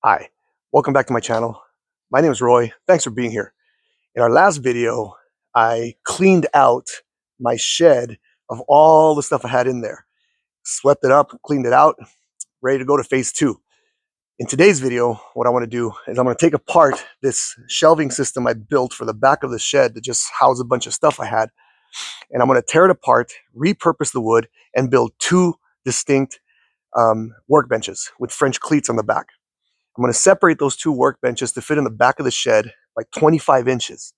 Hi, welcome back to my channel. My name is Roy. Thanks for being here. In our last video, I cleaned out my shed of all the stuff I had in there. Swept it up, cleaned it out, ready to go to phase two. In today's video, what I want to do is I'm going to take apart this shelving system I built for the back of the shed to just house a bunch of stuff I had. And I'm going to tear it apart, repurpose the wood, and build two distinct workbenches with French cleats on the back. I'm going to separate those two workbenches to fit in the back of the shed by 25 inches.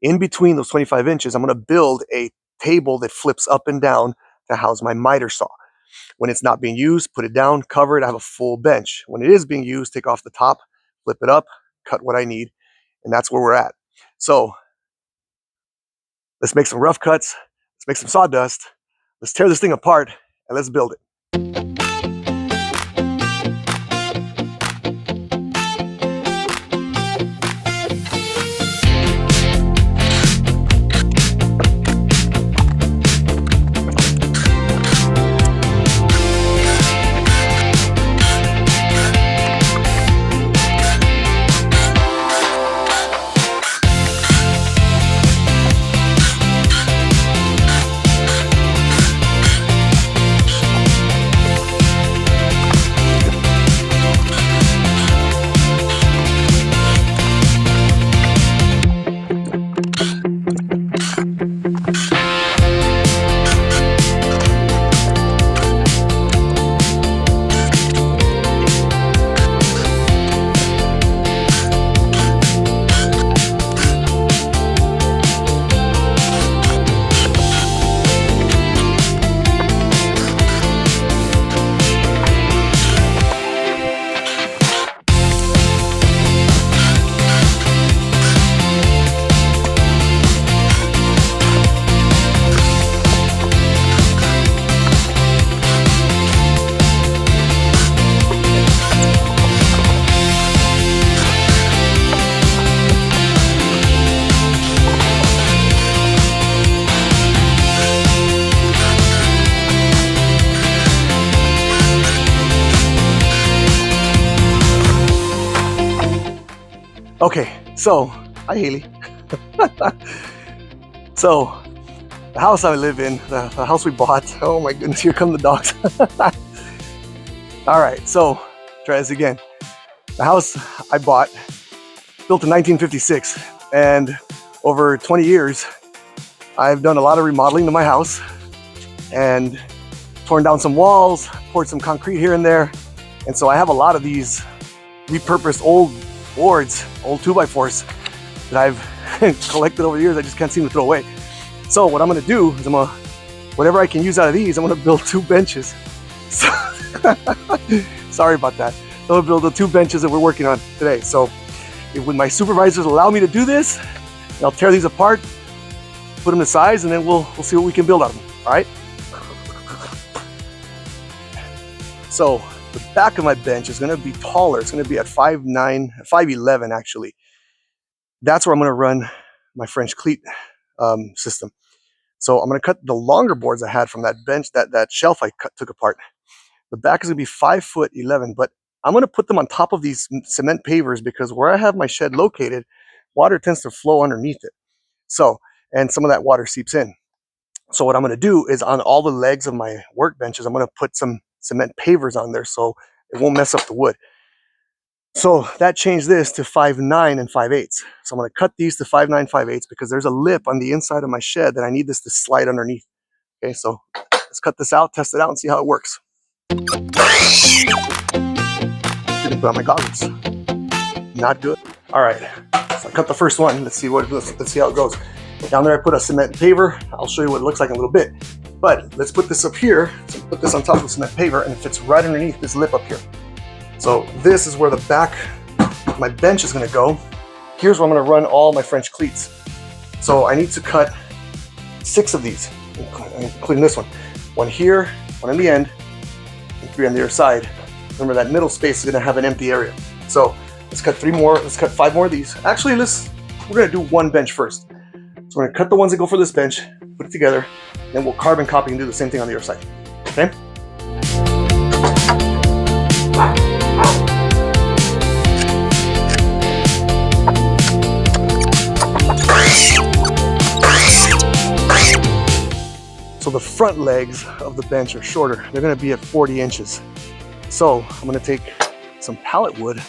In between those 25 inches, I'm going to build a table that flips up and down to house my miter saw. When it's not being used, put it down, cover it, I have a full bench. When it is being used, take off the top, flip it up, cut what I need, and that's where we're at. So let's make some rough cuts, let's make some sawdust, let's tear this thing apart, and let's build it. Okay, so, hi Haley. So, the house I live in, the house we bought, oh my goodness, here come the dogs. All right, so, try this again. The house I bought, built in 1956, and over 20 years, I've done a lot of remodeling to my house, and torn down some walls, poured some concrete here and there, and so I have a lot of these repurposed old boards, old 2x4s that I've collected over the years. I just can't seem to throw away. So what I'm going to do is whatever I can use out of these, I'm going to build two benches. So, sorry about that. I'm going to build the two benches that we're working on today. So when my supervisors allow me to do this, I'll tear these apart, put them to size, and then we'll see what we can build out of them. All right. So the back of my bench is going to be taller. It's going to be at 5'9", 5'11" actually. That's where I'm going to run my French cleat system. So I'm going to cut the longer boards I had from that bench, that shelf I took apart. The back is going to be 5'11", but I'm going to put them on top of these cement pavers because where I have my shed located, water tends to flow underneath it. So, and some of that water seeps in. So what I'm going to do is on all the legs of my workbenches, I'm going to put some cement pavers on there so it won't mess up the wood. So that changed this to 5'9" and 5'8". So I'm going to cut these to 5'9", 5'8" because there's a lip on the inside of my shed that I need this to slide underneath. Okay, so let's cut this out, test it out, and see how it works. Didn't put on my goggles. Not good. All right, so I cut the first one. Let's see how it goes. Down there I put a cement paver. I'll show you what it looks like in a little bit. But let's put this up here. So put this on top of the cement paver, and it fits right underneath this lip up here. So this is where the back of my bench is going to go. Here's where I'm going to run all my French cleats. So I need to cut 6 of these, including this one. One here, one on the end, and 3 on the other side. Remember that middle space is going to have an empty area. So let's cut 3 more. Let's cut 5 more of these. Actually, we're going to do one bench first. So we're going to cut the ones that go for this bench, put it together, then we'll carbon copy and do the same thing on the other side. Okay? front legs of the bench are shorter. They're gonna be at 40 inches. So I'm gonna take some pallet wood.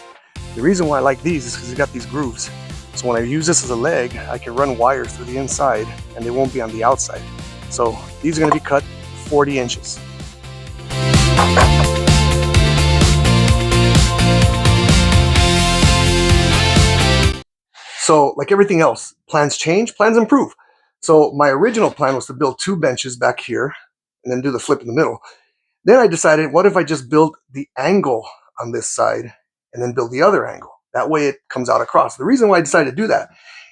The reason why I like these is because it's got these grooves. So when I use this as a leg, I can run wires through the inside and they won't be on the outside. So these are gonna be cut 40 inches. So like everything else, plans change, plans improve. So my original plan was to build 2 benches back here and then do the flip in the middle. Then I decided, what if I just build the angle on this side and then build the other angle? That way it comes out across. The reason why I decided to do that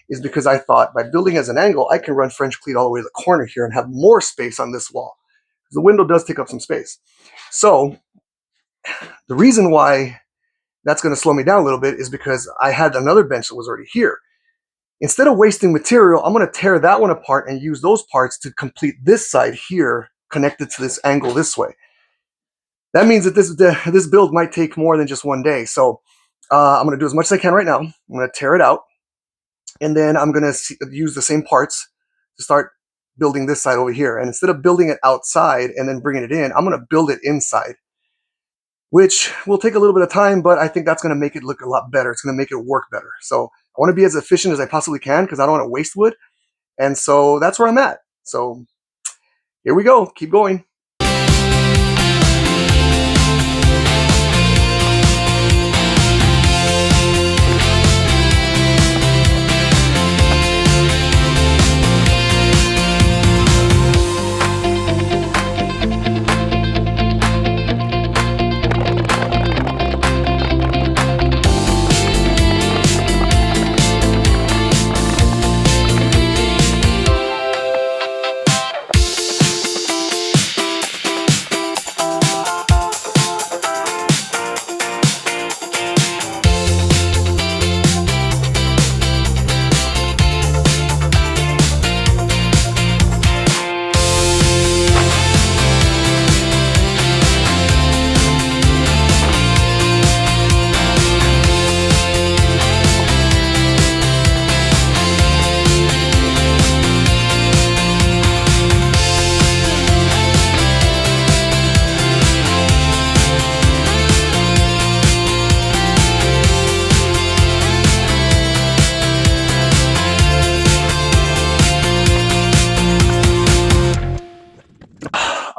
is because I thought by building as an angle, I can run French cleat all the way to the corner here and have more space on this wall. The window does take up some space. So the reason why that's going to slow me down a little bit is because I had another bench that was already here. Instead of wasting material, I'm going to tear that one apart and use those parts to complete this side here connected to this angle this way. That means that this build might take more than just one day. So I'm going to do as much as I can right now. I'm going to tear it out, and then I'm going to use the same parts to start building this side over here. And instead of building it outside and then bringing it in, I'm going to build it inside, which will take a little bit of time, but I think that's going to make it look a lot better. It's going to make it work better. So I want to be as efficient as I possibly can because I don't want to waste wood. And so that's where I'm at. So here we go. Keep going.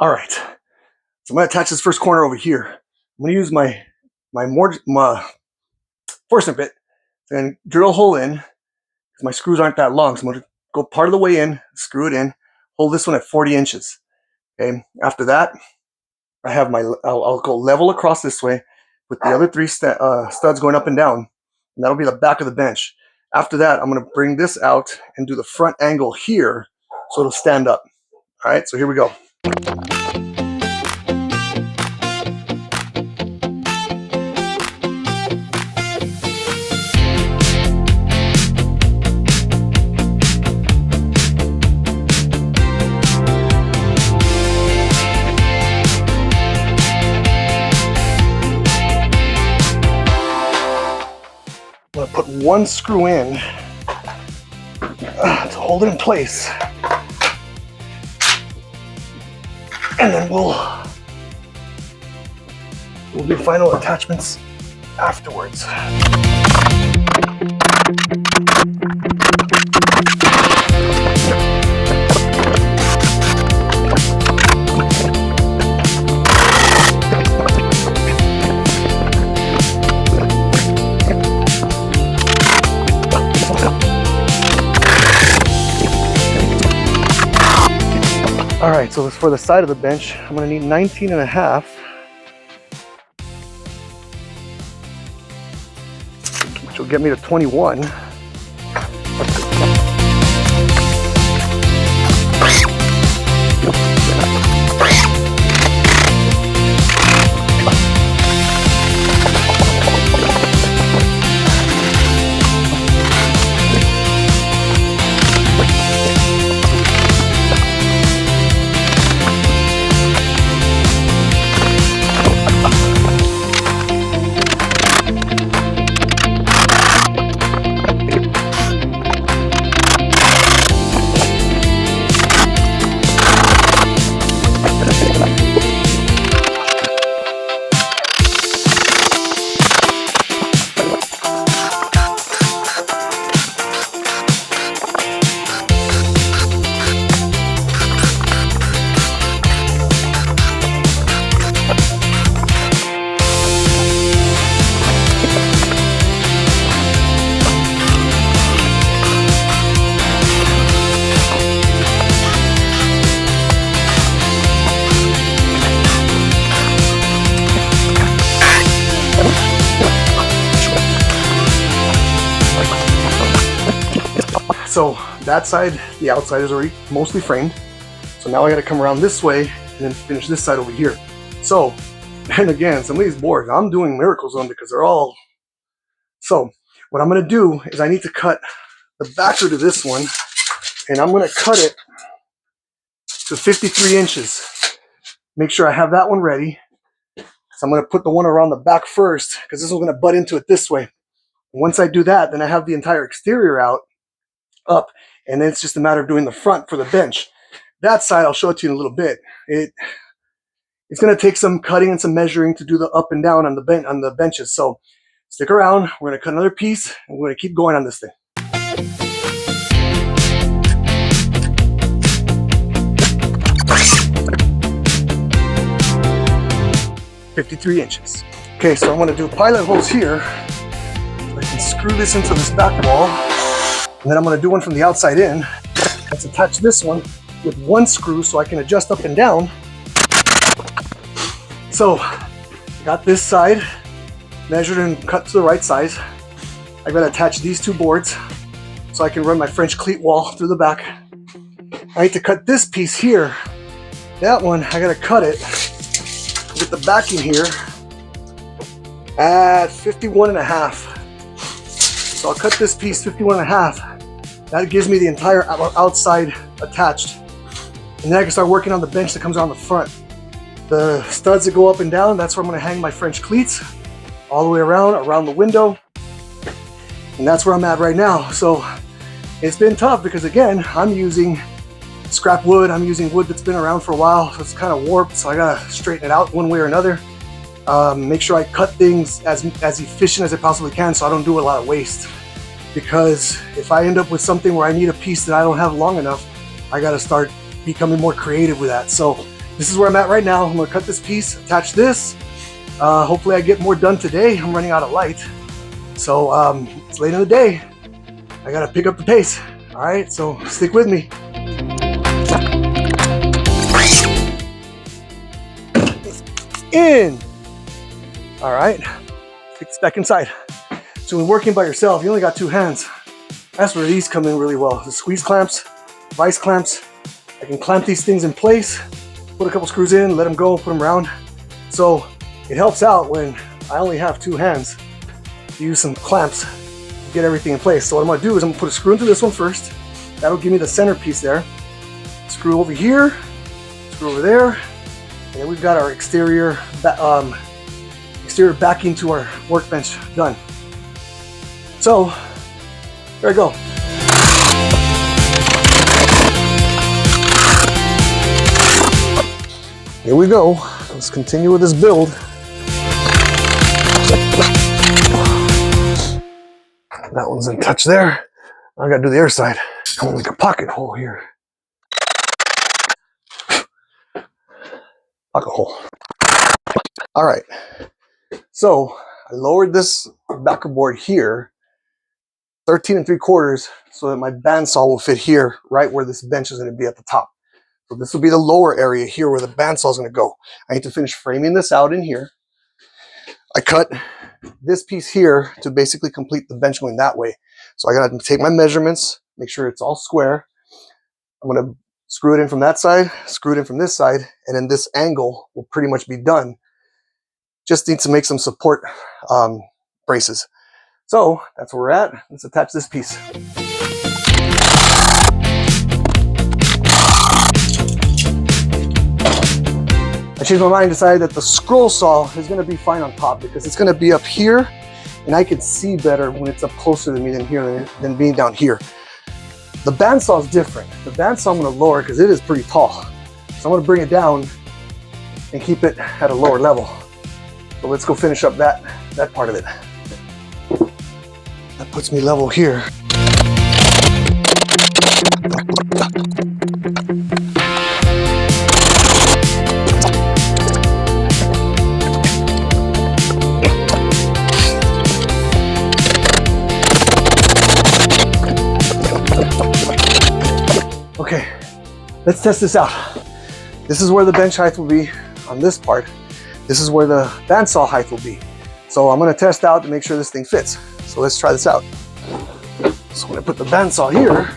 All right, so I'm going to attach this first corner over here. I'm going to use my forstner bit and drill a hole in because my screws aren't that long. So I'm going to go part of the way in, screw it in, hold this one at 40 inches. Okay, after that, I have I'll go level across this way with the other 3 studs going up and down, and that'll be the back of the bench. After that, I'm going to bring this out and do the front angle here so it'll stand up. All right, so here we go. I'm going to put 1 screw in to hold it in place. And then we'll do final attachments afterwards. All right, so for the side of the bench, I'm gonna need 19.5. Which will get me to 21. So that side, the outside is already mostly framed. So now I gotta come around this way and then finish this side over here. So, and again, some of these boards, I'm doing miracles on because they're all. So what I'm gonna do is I need to cut the backer to this one, and I'm gonna cut it to 53 inches. Make sure I have that one ready. So I'm gonna put the one around the back first because this one's gonna butt into it this way. Once I do that, then I have the entire exterior up, and then it's just a matter of doing the front for the bench. That side, I'll show it to you in a little bit. It's gonna take some cutting and some measuring to do the up and down on the benches. So stick around, we're gonna cut another piece, and we're gonna keep going on this thing. .53 inches. Okay, so I'm gonna do pilot holes here. I can screw this into this back wall, and then I'm gonna do one from the outside in. Let's attach this one with one screw so I can adjust up and down. So, got this side measured and cut to the right size. I gotta attach these two boards so I can run my French cleat wall through the back. I need to cut this piece here. That one, I gotta cut it with the backing here at 51.5. So I'll cut this piece 51.5. That gives me the entire outside attached. And then I can start working on the bench that comes on the front. The studs that go up and down, that's where I'm gonna hang my French cleats all the way around the window. And that's where I'm at right now. So it's been tough because again, I'm using scrap wood. I'm using wood that's been around for a while, so it's kind of warped. So I gotta straighten it out one way or another. Make sure I cut things as efficient as I possibly can so I don't do a lot of waste. Because if I end up with something where I need a piece that I don't have long enough, I gotta start becoming more creative with that. So this is where I'm at right now. I'm gonna cut this piece, attach this. Hopefully I get more done today. I'm running out of light. So it's late in the day. I gotta pick up the pace. All right, so stick with me. In. All right, take this back inside. So when working by yourself, you only got two hands. That's where these come in really well. The squeeze clamps, vice clamps. I can clamp these things in place, put a couple screws in, let them go, put them around. So it helps out when I only have two hands to use some clamps to get everything in place. So what I'm gonna do is I'm gonna put a screw into this one first. That'll give me the center piece there. Screw over here, screw over there, and then we've got our exterior backing to our workbench done. So there we go. Here we go. Let's continue with this build. That one's in touch there. I gotta do the other side. I'm gonna make a pocket hole here. Pocket hole. All right. So I lowered this backer board here 13 3/4 so that my bandsaw will fit here, right where this bench is going to be at the top. So this will be the lower area here where the bandsaw is going to go. I need to finish framing this out in here. I cut this piece here to basically complete the bench going that way. So I got to take my measurements, make sure it's all square. I'm going to screw it in from that side, screw it in from this side, and then this angle will pretty much be done. Just need to make some support braces. So that's where we're at. Let's attach this piece. I changed my mind, decided that the scroll saw is going to be fine on top because it's going to be up here and I can see better when it's up closer to me than here than being down here. The bandsaw is different. The bandsaw I'm going to lower because it is pretty tall. So I'm going to bring it down and keep it at a lower level. So let's go finish up that part of it. That puts me level here. Okay, let's test this out. This is where the bench height will be on this part. This is where the bandsaw height will be. So I'm gonna test out to make sure this thing fits. So let's try this out. So I'm gonna put the bandsaw here.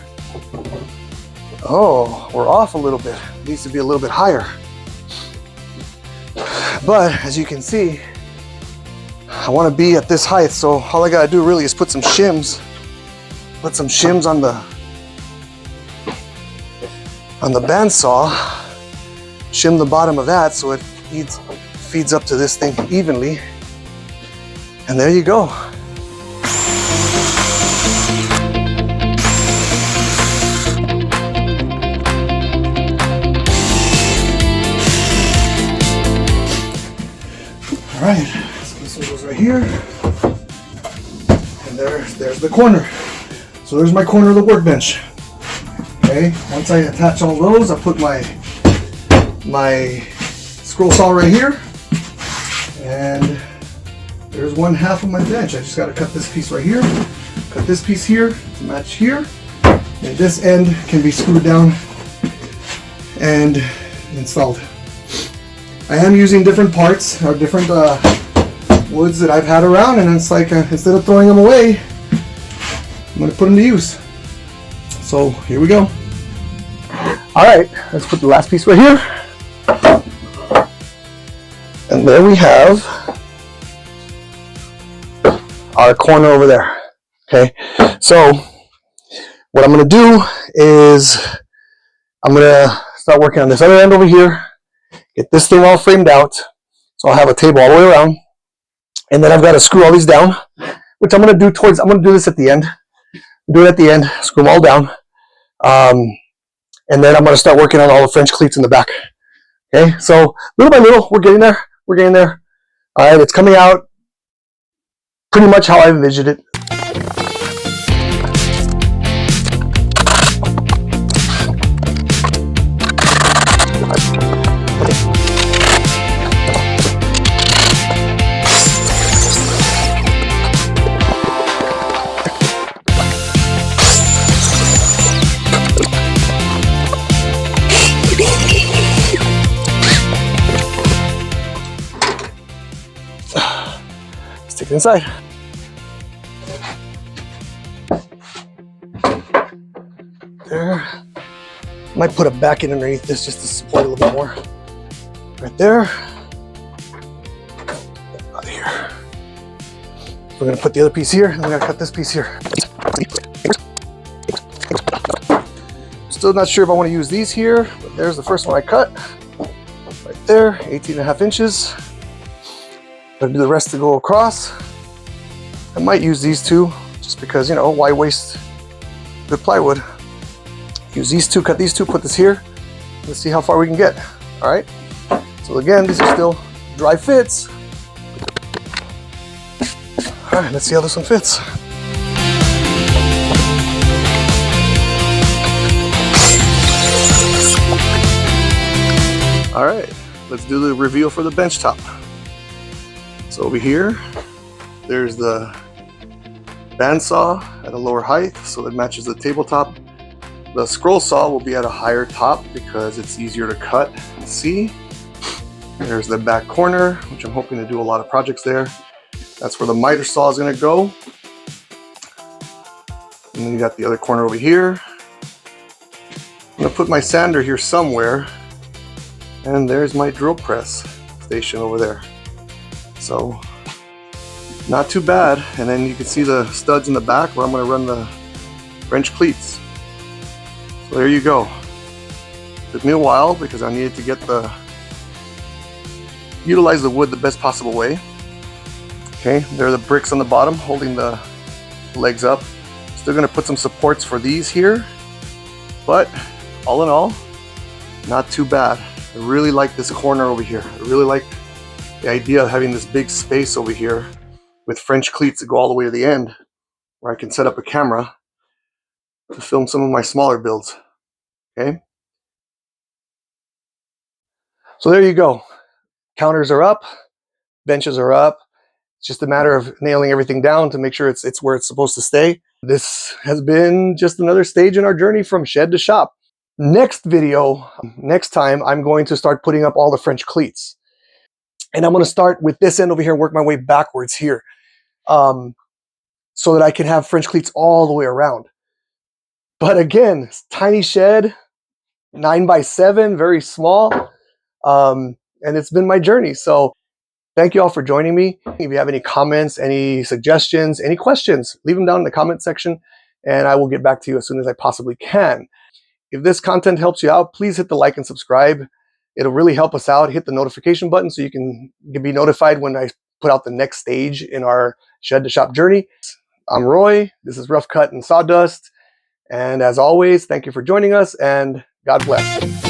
Oh, we're off a little bit. It needs to be a little bit higher. But as you can see, I want to be at this height, so all I gotta do really is put some shims. Put some shims on the bandsaw. Shim the bottom of that so it feeds up to this thing evenly. And there you go. All right, so this one goes right here, and there's the corner. So there's my corner of the workbench. Okay, once I attach all those, I put my scroll saw right here, and there's one half of my bench. I just got to cut this piece right here, cut this piece here to match here, and this end can be screwed down and installed. I am using different parts or different woods that I've had around, and it's like instead of throwing them away, I'm going to put them to use. So here we go. All right, let's put the last piece right here. And there we have our corner over there. Okay, so what I'm going to do is I'm going to start working on this other end over here. Get this thing all framed out. So I'll have a table all the way around. And then I've got to screw all these down, which I'm going to do this at the end. Do it at the end, screw them all down. And then I'm going to start working on all the French cleats in the back. Okay, so little by little, we're getting there. We're getting there. All right, it's coming out pretty much how I envisioned it. Stick it inside. There. Might put a back in underneath this just to support a little bit more. Right there. Out of here. We're going to put the other piece here, and we're going to cut this piece here. Still not sure if I want to use these here, but there's the first one I cut. Right there, 18.5 inches. Gonna do the rest to go across. I might use these two, just because, you know, why waste good plywood? Use these two, cut these two, put this here. Let's see how far we can get. All right. So again, these are still dry fits. All right, let's see how this one fits. All right, let's do the reveal for the bench top. So over here, there's the bandsaw at a lower height, so it matches the tabletop. The scroll saw will be at a higher top because it's easier to cut and see. There's the back corner, which I'm hoping to do a lot of projects there. That's where the miter saw is going to go. And then you got the other corner over here. I'm going to put my sander here somewhere. And there's my drill press station over there. So, not too bad. And then you can see the studs in the back where I'm going to run the French cleats. So there you go. Took me a while because I needed to utilize the wood the best possible way. Okay, there are the bricks on the bottom holding the legs up. Still going to put some supports for these here. But all in all, not too bad. I really like this corner over here. I really like the idea of having this big space over here with French cleats that go all the way to the end where I can set up a camera to film some of my smaller builds. Okay. So there you go. Counters are up, benches are up. It's just a matter of nailing everything down to make sure it's where it's supposed to stay. This has been just another stage in our journey from shed to shop. Next time, I'm going to start putting up all the French cleats. And I'm going to start with this end over here and work my way backwards here. So that I can have French cleats all the way around. But again, tiny shed, 9x7, very small. And it's been my journey. So thank you all for joining me. If you have any comments, any suggestions, any questions, leave them down in the comment section and I will get back to you as soon as I possibly can. If this content helps you out, please hit the like and subscribe. It'll really help us out. Hit the notification button so you can be notified when I put out the next stage in our shed to shop journey. I'm Roy. This is Rough Cut and Sawdust. And as always, thank you for joining us and God bless.